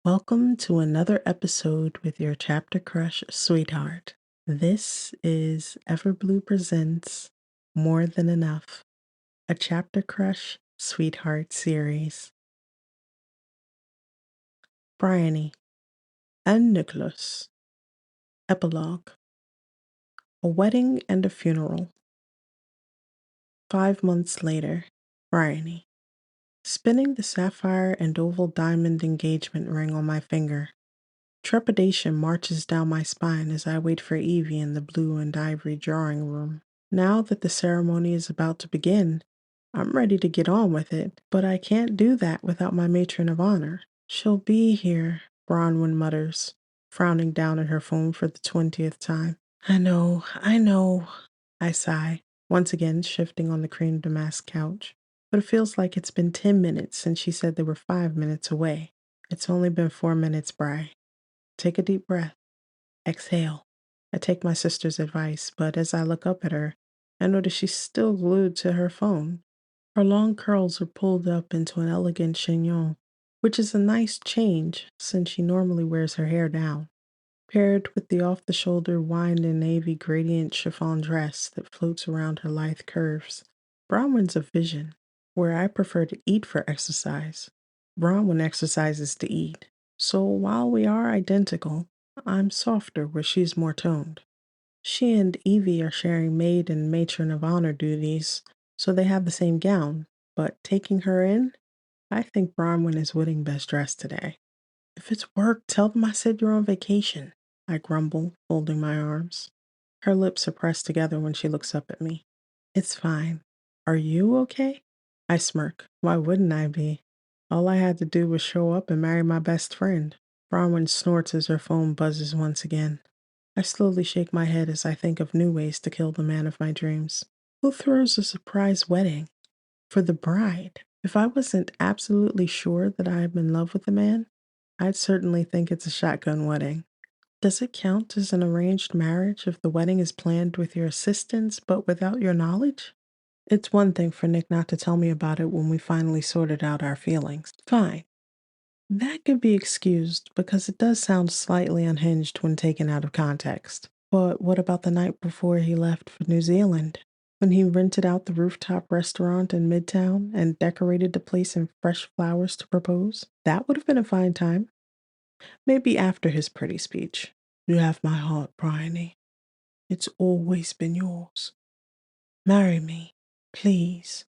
Welcome to another episode with your chapter crush sweetheart. This is Everblue Presents More Than Enough, a chapter crush sweetheart series. Bryony and Nicholas. Epilogue. A wedding and a funeral. 5 months later. Bryony. Spinning the sapphire and oval diamond engagement ring on my finger. Trepidation marches down my spine as I wait for Evie in the blue and ivory drawing room. Now that the ceremony is about to begin, I'm ready to get on with it, but I can't do that without my matron of honor. She'll be here, Bronwyn mutters, frowning down at her phone for the 20th time. I know, I sigh, once again shifting on the cream damask couch. But it feels like it's been 10 minutes since she said they were 5 minutes away. It's only been 4 minutes, Bry. Take a deep breath. Exhale. I take my sister's advice, but as I look up at her, I notice she's still glued to her phone. Her long curls are pulled up into an elegant chignon, which is a nice change since she normally wears her hair down, paired with the off-the-shoulder wine and navy gradient chiffon dress that floats around her lithe curves. Bronwyn's a vision. Where I prefer to eat for exercise, Bronwyn exercises to eat. So while we are identical, I'm softer where she's more toned. She and Evie are sharing maid and matron of honor duties, so they have the same gown, but taking her in, I think Bronwyn is wedding best dressed today. If it's work, tell them I said you're on vacation, I grumble, folding my arms. Her lips are pressed together when she looks up at me. It's fine. Are you okay? I smirk. Why wouldn't I be? All I had to do was show up and marry my best friend. Bronwyn snorts as her phone buzzes once again. I slowly shake my head as I think of new ways to kill the man of my dreams. Who throws a surprise wedding? For the bride. If I wasn't absolutely sure that I am in love with the man, I'd certainly think it's a shotgun wedding. Does it count as an arranged marriage if the wedding is planned with your assistance but without your knowledge? It's one thing for Nick not to tell me about it when we finally sorted out our feelings. Fine. That could be excused because it does sound slightly unhinged when taken out of context. But what about the night before he left for New Zealand? When he rented out the rooftop restaurant in Midtown and decorated the place in fresh flowers to propose? That would have been a fine time. Maybe after his pretty speech. You have my heart, Bryony. It's always been yours. Marry me, please.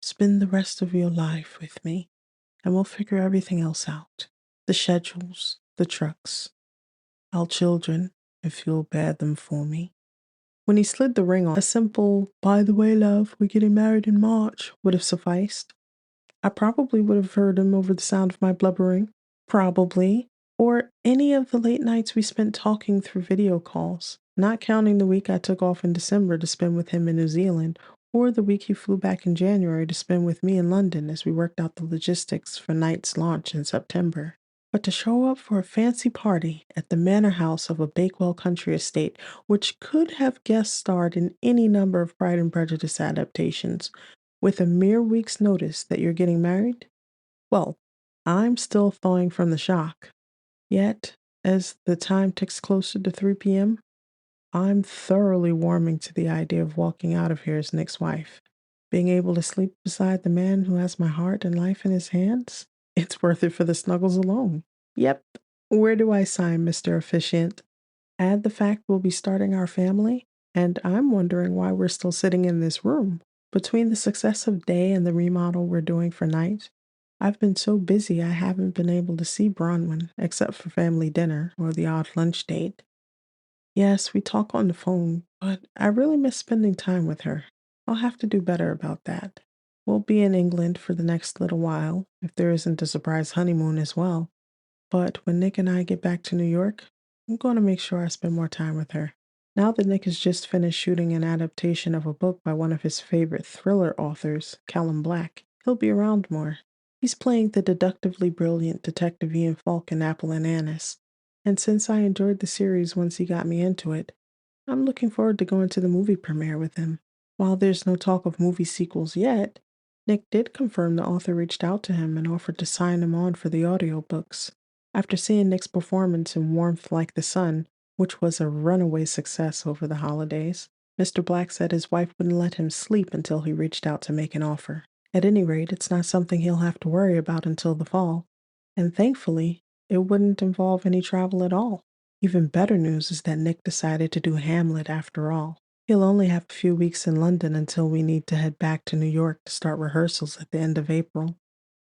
Spend the rest of your life with me, and we'll figure everything else out. The schedules, the trucks, our children, if you'll bear them for me. When he slid the ring on, a simple, by the way, love, we're getting married in March, would have sufficed. I probably would have heard him over the sound of my blubbering. Probably. Or any of the late nights we spent talking through video calls, not counting the week I took off in December to spend with him in New Zealand, or the week he flew back in January to spend with me in London as we worked out the logistics for Night's launch in September. But to show up for a fancy party at the manor house of a Bakewell country estate, which could have guest starred in any number of Pride and Prejudice adaptations, with a mere week's notice that you're getting married? Well, I'm still thawing from the shock. Yet, as the time ticks closer to 3 p.m., I'm thoroughly warming to the idea of walking out of here as Nick's wife. Being able to sleep beside the man who has my heart and life in his hands? It's worth it for the snuggles alone. Yep. Where do I sign, Mr. Officiant? Add the fact we'll be starting our family, and I'm wondering why we're still sitting in this room. Between the success of day and the remodel we're doing for night, I've been so busy I haven't been able to see Bronwyn except for family dinner or the odd lunch date. Yes, we talk on the phone, but I really miss spending time with her. I'll have to do better about that. We'll be in England for the next little while, if there isn't a surprise honeymoon as well. But when Nick and I get back to New York, I'm going to make sure I spend more time with her. Now that Nick has just finished shooting an adaptation of a book by one of his favorite thriller authors, Callum Black, he'll be around more. He's playing the deductively brilliant Detective Ian Falk in Apple and Annis, and since I enjoyed the series once he got me into it, I'm looking forward to going to the movie premiere with him. While there's no talk of movie sequels yet, Nick did confirm the author reached out to him and offered to sign him on for the audiobooks. After seeing Nick's performance in Warmth Like the Sun, which was a runaway success over the holidays, Mr. Black said his wife wouldn't let him sleep until he reached out to make an offer. At any rate, it's not something he'll have to worry about until the fall. And thankfully, it wouldn't involve any travel at all. Even better news is that Nick decided to do Hamlet after all. He'll only have a few weeks in London until we need to head back to New York to start rehearsals at the end of April.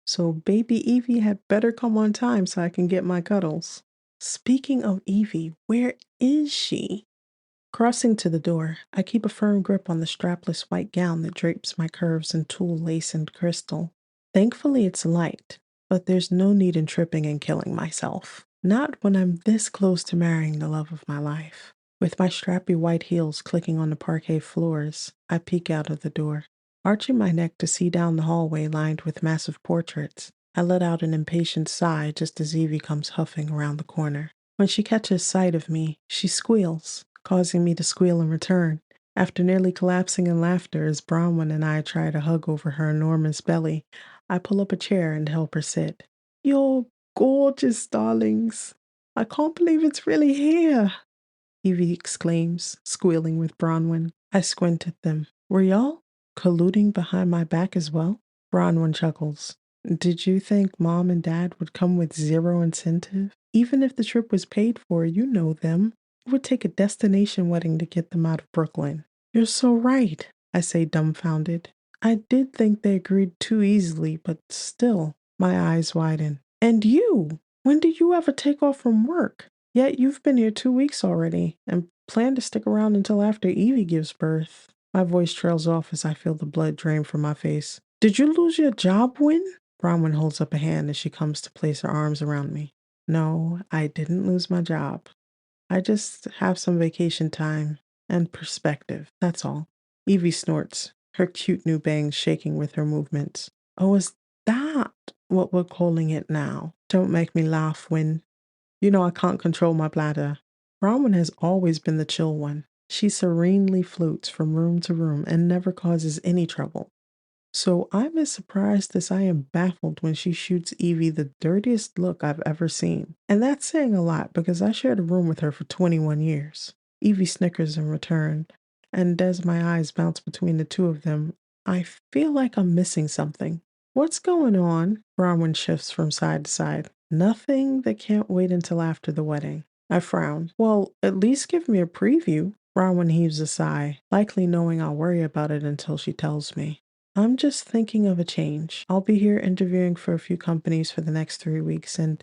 So baby Evie had better come on time so I can get my cuddles. Speaking of Evie, where is she? Crossing to the door, I keep a firm grip on the strapless white gown that drapes my curves in tulle lace and crystal. Thankfully, it's light, but there's no need in tripping and killing myself. Not when I'm this close to marrying the love of my life. With my strappy white heels clicking on the parquet floors, I peek out of the door. Arching my neck to see down the hallway lined with massive portraits, I let out an impatient sigh just as Evie comes huffing around the corner. When she catches sight of me, she squeals, causing me to squeal in return. After nearly collapsing in laughter as Bronwyn and I try to hug over her enormous belly, I pull up a chair and help her sit. You're gorgeous, darlings. I can't believe it's really here, Evie exclaims, squealing with Bronwyn. I squint at them. Were y'all colluding behind my back as well? Bronwyn chuckles. Did you think Mom and Dad would come with zero incentive? Even if the trip was paid for, you know them. It would take a destination wedding to get them out of Brooklyn. You're so right, I say dumbfounded. I did think they agreed too easily, but still, my eyes widen. And you? When did you ever take off from work? Yet you've been here 2 weeks already and plan to stick around until after Evie gives birth. My voice trails off as I feel the blood drain from my face. Did you lose your job, Win? Bronwyn holds up a hand as she comes to place her arms around me. No, I didn't lose my job. I just have some vacation time and perspective, that's all. Evie snorts, her cute new bangs shaking with her movements. Oh, is that what we're calling it now? Don't make me laugh, Win. You know I can't control my bladder. Bronwyn has always been the chill one. She serenely floats from room to room and never causes any trouble. So I'm as surprised as I am baffled when she shoots Evie the dirtiest look I've ever seen. And that's saying a lot because I shared a room with her for 21 years. Evie snickers in return, and as my eyes bounce between the two of them, I feel like I'm missing something. What's going on? Bronwyn shifts from side to side. Nothing that can't wait until after the wedding. I frown. Well, at least give me a preview. Bronwyn heaves a sigh, likely knowing I'll worry about it until she tells me. I'm just thinking of a change. I'll be here interviewing for a few companies for the next 3 weeks, and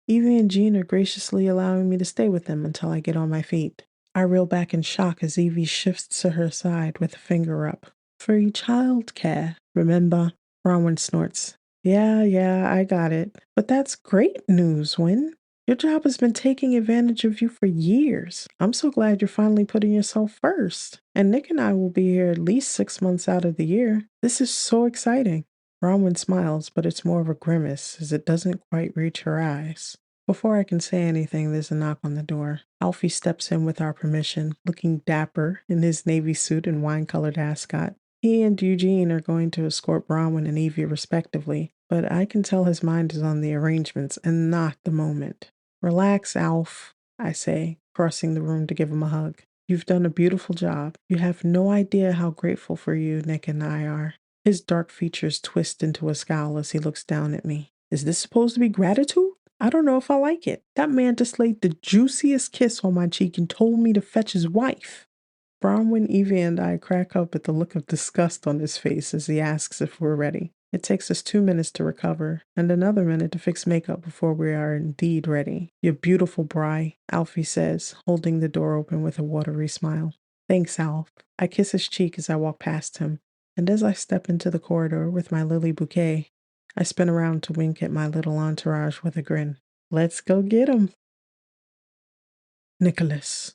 Evie and Jean are graciously allowing me to stay with them until I get on my feet. I reel back in shock as Evie shifts to her side with a finger up. Free childcare, remember? Bronwyn snorts. Yeah, I got it. But that's great news, Win. Your job has been taking advantage of you for years. I'm so glad you're finally putting yourself first. And Nick and I will be here at least 6 months out of the year. This is so exciting. Bronwyn smiles, but it's more of a grimace as it doesn't quite reach her eyes. Before I can say anything, there's a knock on the door. Alfie steps in with our permission, looking dapper in his navy suit and wine-colored ascot. He and Eugene are going to escort Bronwyn and Evie respectively, but I can tell his mind is on the arrangements and not the moment. Relax, Alf, I say, crossing the room to give him a hug. You've done a beautiful job. You have no idea how grateful for you Nick and I are. His dark features twist into a scowl as he looks down at me. Is this supposed to be gratitude? I don't know if I like it. That man just laid the juiciest kiss on my cheek and told me to fetch his wife. Bronwyn, Evie, and I crack up at the look of disgust on his face as he asks if we're ready. It takes us 2 minutes to recover, and another minute to fix makeup before we are indeed ready. You're beautiful, Bri, Alfie says, holding the door open with a watery smile. Thanks, Alf. I kiss his cheek as I walk past him, and as I step into the corridor with my lily bouquet, I spin around to wink at my little entourage with a grin. Let's go get 'em. Nicholas.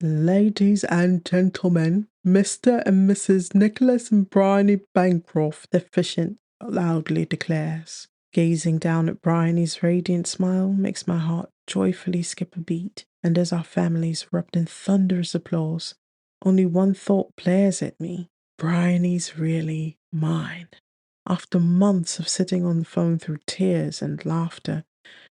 Ladies and gentlemen, Mr. and Mrs. Nicholas and Bryony Bancroft, the efficient loudly declares. Gazing down at Bryony's radiant smile makes my heart joyfully skip a beat, and as our families erupt in thunderous applause, only one thought blares at me. Bryony's really mine. After months of sitting on the phone through tears and laughter,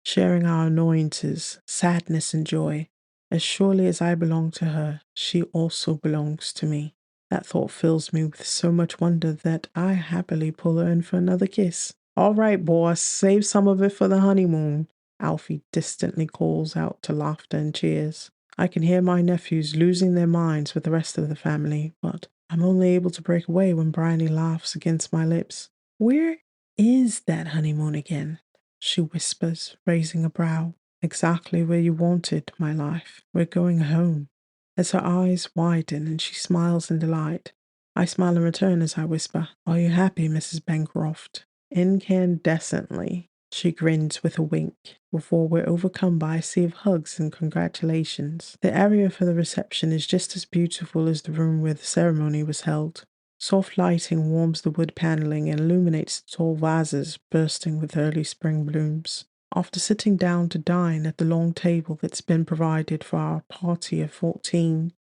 sharing our annoyances, sadness, and joy, as surely as I belong to her, she also belongs to me. That thought fills me with so much wonder that I happily pull her in for another kiss. All right, boss, save some of it for the honeymoon, Alfie distantly calls out to laughter and cheers. I can hear my nephews losing their minds with the rest of the family, but I'm only able to break away when Bryony laughs against my lips. Where is that honeymoon again? She whispers, raising a brow. Exactly where you wanted, my life. We're going home. As her eyes widen and she smiles in delight, I smile in return as I whisper, Are you happy, Mrs. Bancroft? Incandescently. She grins with a wink before we're overcome by a sea of hugs and congratulations. The area for the reception is just as beautiful as the room where the ceremony was held. Soft lighting warms the wood paneling and illuminates the tall vases bursting with early spring blooms. After sitting down to dine at the long table that's been provided for our party of 14,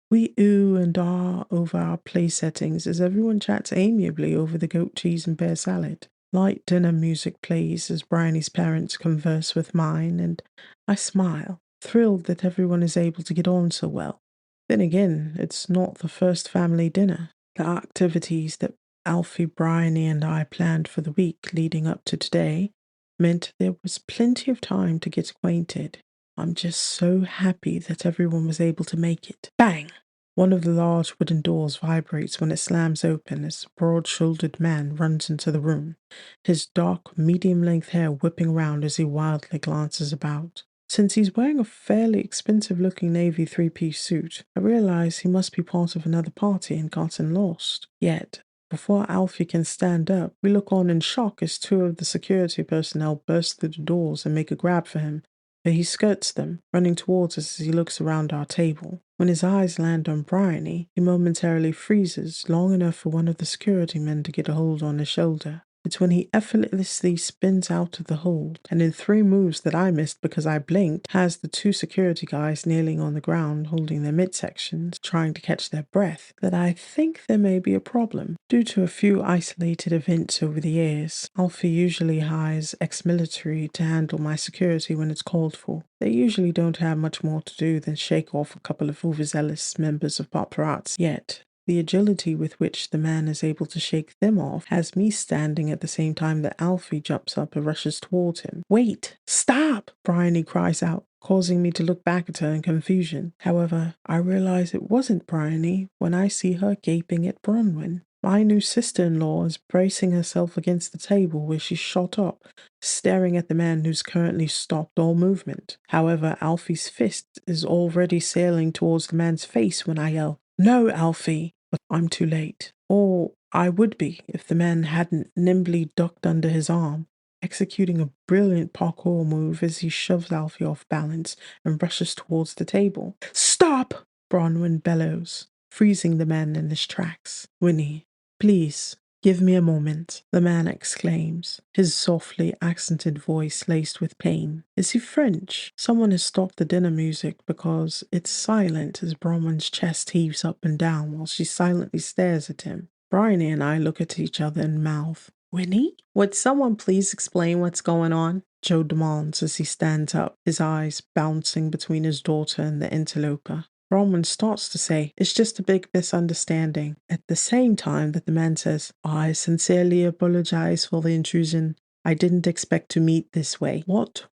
we ooh and ah over our play settings as everyone chats amiably over the goat cheese and pear salad. Light dinner music plays as Bryony's parents converse with mine, and I smile, thrilled that everyone is able to get on so well. Then again, it's not the first family dinner. The activities that Alfie, Bryony, and I planned for the week leading up to today meant there was plenty of time to get acquainted. I'm just so happy that everyone was able to make it. Bang! One of the large wooden doors vibrates when it slams open as a broad-shouldered man runs into the room, his dark, medium-length hair whipping round as he wildly glances about. Since he's wearing a fairly expensive-looking navy three-piece suit, I realize he must be part of another party and gotten lost. Yet, before Alfie can stand up, we look on in shock as two of the security personnel burst through the doors and make a grab for him, but he skirts them, running towards us as he looks around our table. When his eyes land on Bryony, he momentarily freezes, long enough for one of the security men to get a hold on his shoulder. It's when he effortlessly spins out of the hold, and in 3 moves that I missed because I blinked, has the 2 security guys kneeling on the ground holding their midsections, trying to catch their breath, that I think there may be a problem. Due to a few isolated events over the years, Alfie usually hires ex-military to handle my security when it's called for. They usually don't have much more to do than shake off a couple of overzealous members of paparazzi. Yet, the agility with which the man is able to shake them off has me standing at the same time that Alfie jumps up and rushes towards him. Wait! Stop! Bryony cries out, causing me to look back at her in confusion. However, I realize it wasn't Bryony when I see her gaping at Bronwyn. My new sister-in-law is bracing herself against the table where she shot up, staring at the man who's currently stopped all movement. However, Alfie's fist is already sailing towards the man's face when I yell, No, Alfie! But I'm too late. Or I would be if the man hadn't nimbly ducked under his arm, executing a brilliant parkour move as he shoves Alfie off balance and rushes towards the table. Stop! Bronwyn bellows, freezing the man in his tracks. Winnie, please, give me a moment, the man exclaims, his softly accented voice laced with pain. Is he French? Someone has stopped the dinner music because it's silent as Bronwyn's chest heaves up and down while she silently stares at him. Bryony and I look at each other and mouth. Winnie? Would someone please explain what's going on? Joe demands as he stands up, his eyes bouncing between his daughter and the interloper. Bronwyn starts to say, It's just a big misunderstanding, at the same time that the man says, I sincerely apologize for the intrusion. I didn't expect to meet this way. What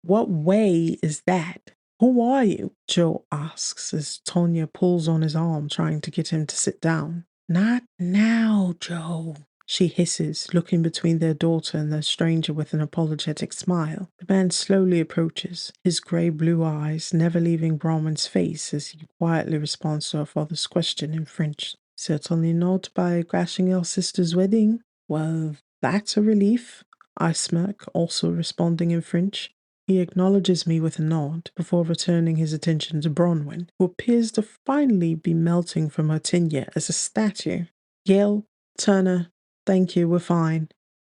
way is that? Who are you? Joe asks as Tonya pulls on his arm, trying to get him to sit down. Not now, Joe, she hisses, looking between their daughter and the stranger with an apologetic smile. The man slowly approaches, his grey-blue eyes never leaving Bronwyn's face as he quietly responds to her father's question in French. Certainly not by crashing your sister's wedding. Well, that's a relief. I smirk, also responding in French. He acknowledges me with a nod before returning his attention to Bronwyn, who appears to finally be melting from her tenure as a statue. Yale, Turner, thank you, we're fine.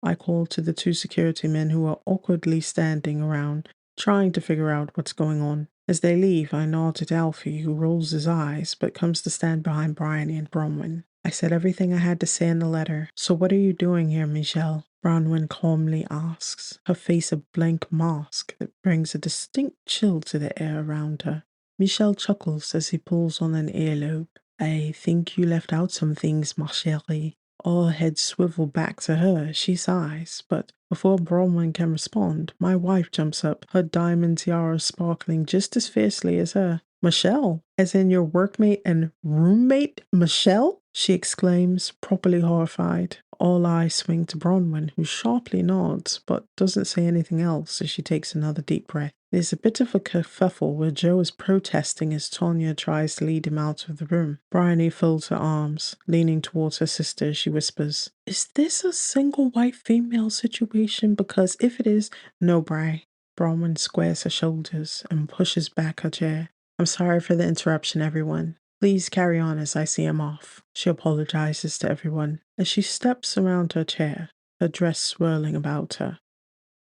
I call to the 2 security men who are awkwardly standing around, trying to figure out what's going on. As they leave, I nod at Alfie, who rolls his eyes but comes to stand behind Bryony and Bronwyn. I said everything I had to say in the letter. So what are you doing here, Michelle? Bronwyn calmly asks, her face a blank mask that brings a distinct chill to the air around her. Michelle chuckles as he pulls on an earlobe. I think you left out some things, ma chérie. All heads swivel back to her. She sighs, but before Bronwyn can respond, my wife jumps up, her diamond tiara sparkling just as fiercely as her. Michelle, as in your workmate and roommate, Michelle? She exclaims, properly horrified. All eyes swing to Bronwyn, who sharply nods, but doesn't say anything else as she takes another deep breath. There's a bit of a kerfuffle where Joe is protesting as Tonya tries to lead him out of the room. Bryony folds her arms, leaning towards her sister as she whispers, "Is this a single white female situation? Because if it is, no, Bry." Bronwyn squares her shoulders and pushes back her chair. I'm sorry for the interruption, everyone. Please carry on as I see him off. She apologizes to everyone as she steps around her chair, her dress swirling about her.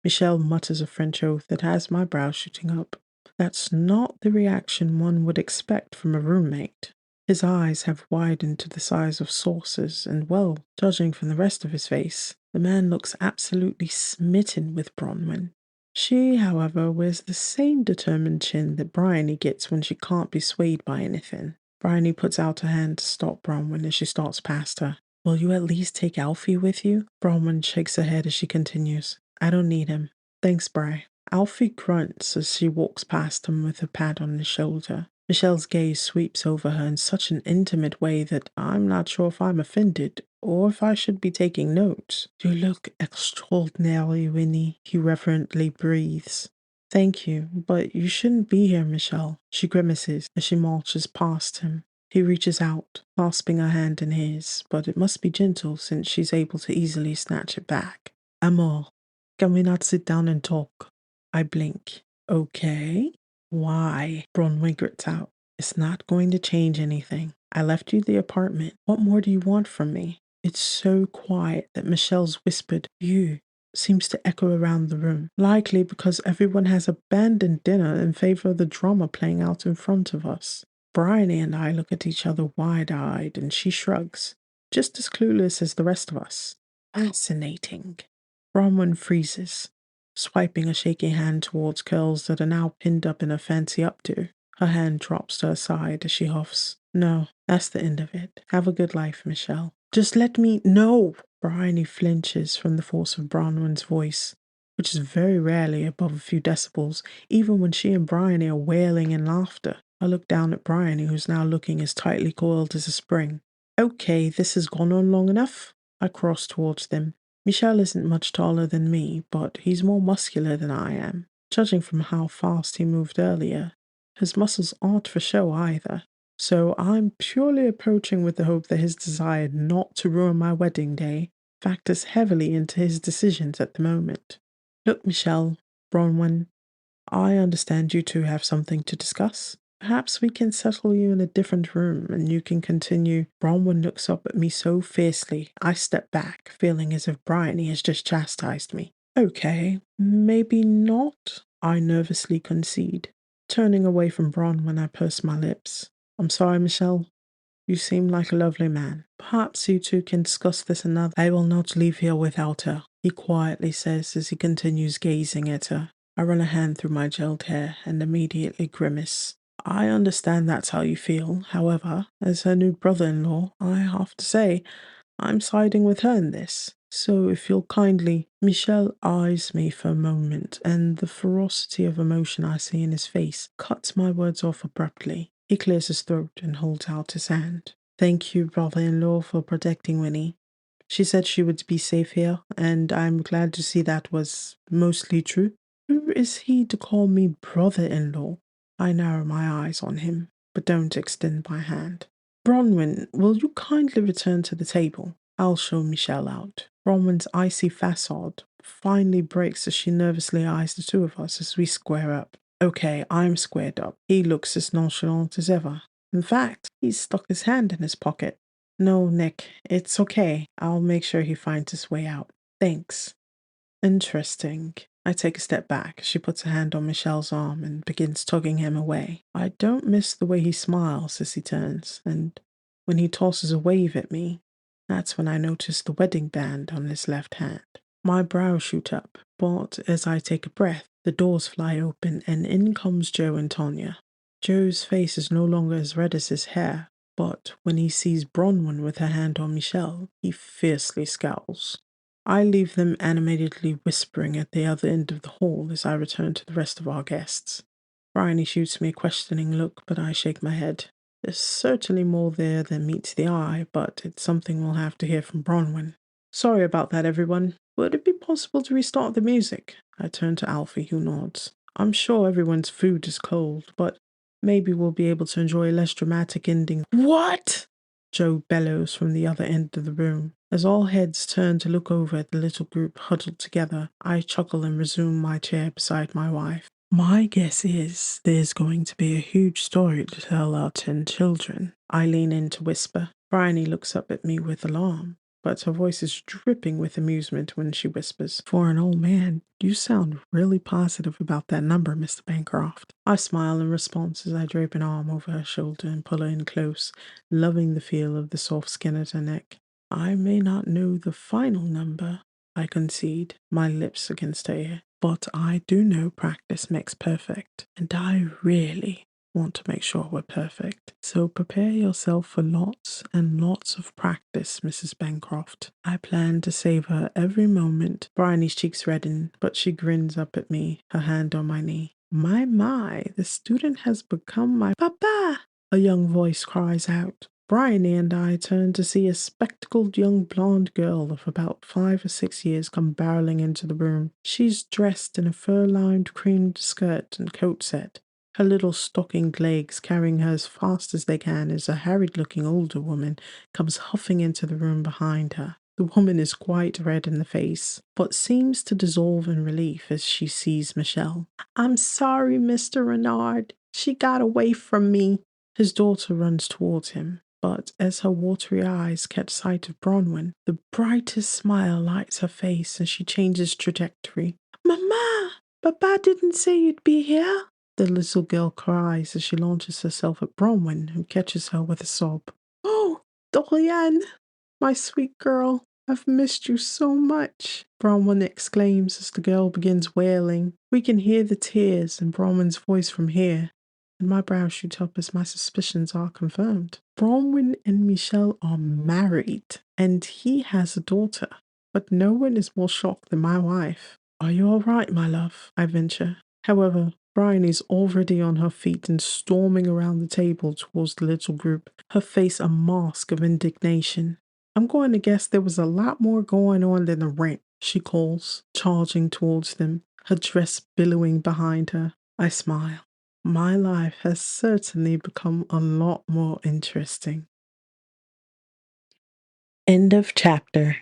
Michelle mutters a French oath that has my brow shooting up. That's not the reaction one would expect from a roommate. His eyes have widened to the size of saucers, and well, judging from the rest of his face, the man looks absolutely smitten with Bronwyn. She, however, wears the same determined chin that Bryony gets when she can't be swayed by anything. Bryony puts out her hand to stop Bronwyn as she starts past her. Will you at least take Alfie with you? Bronwyn shakes her head as she continues. I don't need him. Thanks, Bry. Alfie grunts as she walks past him with a pat on his shoulder. Michelle's gaze sweeps over her in such an intimate way that I'm not sure if I'm offended or if I should be taking notes. You look extraordinary, Winnie, he reverently breathes. Thank you, but you shouldn't be here, Michelle. She grimaces as she marches past him. He reaches out, clasping her hand in his, but it must be gentle since she's able to easily snatch it back. Amor, can we not sit down and talk? I blink. Okay. Why? Bronwyn grits out. It's not going to change anything. I left you the apartment. What more do you want from me? It's so quiet that Michelle's whispered, "You," seems to echo around the room, likely because everyone has abandoned dinner in favor of the drama playing out in front of us. Bryony and I look at each other wide-eyed, and she shrugs, just as clueless as the rest of us. Fascinating. Bronwyn freezes, swiping a shaky hand towards curls that are now pinned up in a fancy updo. Her hand drops to her side as she huffs. No, that's the end of it. Have a good life, Michelle. Just let me know. Bryony flinches from the force of Bronwyn's voice, which is very rarely above a few decibels, even when she and Bryony are wailing in laughter. I look down at Bryony, who's now looking as tightly coiled as a spring. Okay, this has gone on long enough. I cross towards them. Michel isn't much taller than me, but he's more muscular than I am, judging from how fast he moved earlier. His muscles aren't for show either, so I'm purely approaching with the hope that his desire not to ruin my wedding day factors heavily into his decisions at the moment. Look, Michelle, Bronwyn, I understand you two have something to discuss. Perhaps we can settle you in a different room and you can continue. Bronwyn looks up at me so fiercely, I step back, feeling as if Bryony has just chastised me. Okay, maybe not, I nervously concede, turning away from Bronwyn. I purse my lips. I'm sorry, Michelle. You seem like a lovely man. Perhaps you two can discuss this another. I will not leave here without her, he quietly says as he continues gazing at her. I run a hand through my gelled hair and immediately grimace. I understand that's how you feel. However, as her new brother-in-law, I have to say, I'm siding with her in this. So if you'll kindly... Michel eyes me for a moment, and the ferocity of emotion I see in his face cuts my words off abruptly. He clears his throat and holds out his hand. Thank you, brother-in-law, for protecting Winnie. She said she would be safe here, and I'm glad to see that was mostly true. Who is he to call me brother-in-law? I narrow my eyes on him, but don't extend my hand. Bronwyn, will you kindly return to the table? I'll show Michelle out. Bronwyn's icy facade finally breaks as she nervously eyes the two of us as we square up. Okay, I'm squared up. He looks as nonchalant as ever. In fact, he's stuck his hand in his pocket. No, Nick, it's okay. I'll make sure he finds his way out. Thanks. Interesting. I take a step back. She puts a hand on Michelle's arm and begins tugging him away. I don't miss the way he smiles as he turns, and when he tosses a wave at me. That's when I notice the wedding band on his left hand. My brows shoot up, but as I take a breath, the doors fly open and in comes Joe and Tonya. Joe's face is no longer as red as his hair, but when he sees Bronwyn with her hand on Michelle, he fiercely scowls. I leave them animatedly whispering at the other end of the hall as I return to the rest of our guests. Bryony shoots me a questioning look, but I shake my head. There's certainly more there than meets the eye, but it's something we'll have to hear from Bronwyn. Sorry about that, everyone. Would it be possible to restart the music? I turn to Alfie, who nods. I'm sure everyone's food is cold, but maybe we'll be able to enjoy a less dramatic ending. What? Joe bellows from the other end of the room. As all heads turn to look over at the little group huddled together, I chuckle and resume my chair beside my wife. My guess is there's going to be a huge story to tell our 10 children. I lean in to whisper. Bryony looks up at me with alarm, but her voice is dripping with amusement when she whispers, "For an old man, you sound really positive about that number, Mr. Bancroft." I smile in response as I drape an arm over her shoulder and pull her in close, loving the feel of the soft skin at her neck. I may not know the final number, I concede, my lips against her ear. But I do know practice makes perfect, and I really want to make sure we're perfect. So prepare yourself for lots and lots of practice, Mrs. Bancroft. I plan to savor every moment. Bryony's cheeks redden, but she grins up at me, her hand on my knee. My, the student has become my papa, a young voice cries out. Bryony and I turn to see a spectacled young blonde girl of about 5 or 6 years come barreling into the room. She's dressed in a fur-lined cream skirt and coat set, her little stockinged legs carrying her as fast as they can as a harried-looking older woman comes huffing into the room behind her. The woman is quite red in the face, but seems to dissolve in relief as she sees Michelle. "I'm sorry, Mr. Renard. She got away from me." His daughter runs towards him, but as her watery eyes catch sight of Bronwyn, the brightest smile lights her face and she changes trajectory. "Mama! Papa didn't say you'd be here," the little girl cries as she launches herself at Bronwyn, who catches her with a sob. "Oh, Dorian, my sweet girl, I've missed you so much," Bronwyn exclaims as the girl begins wailing. We can hear the tears in Bronwyn's voice from here, and my brows shoot up as my suspicions are confirmed. Bronwyn and Michelle are married, and he has a daughter, but no one is more shocked than my wife. "Are you all right, my love?" I venture. However, Bryony's already on her feet and storming around the table towards the little group, her face a mask of indignation. "I'm going to guess there was a lot more going on than the rent," she calls, charging towards them, her dress billowing behind her. I smile. My life has certainly become a lot more interesting. End of chapter.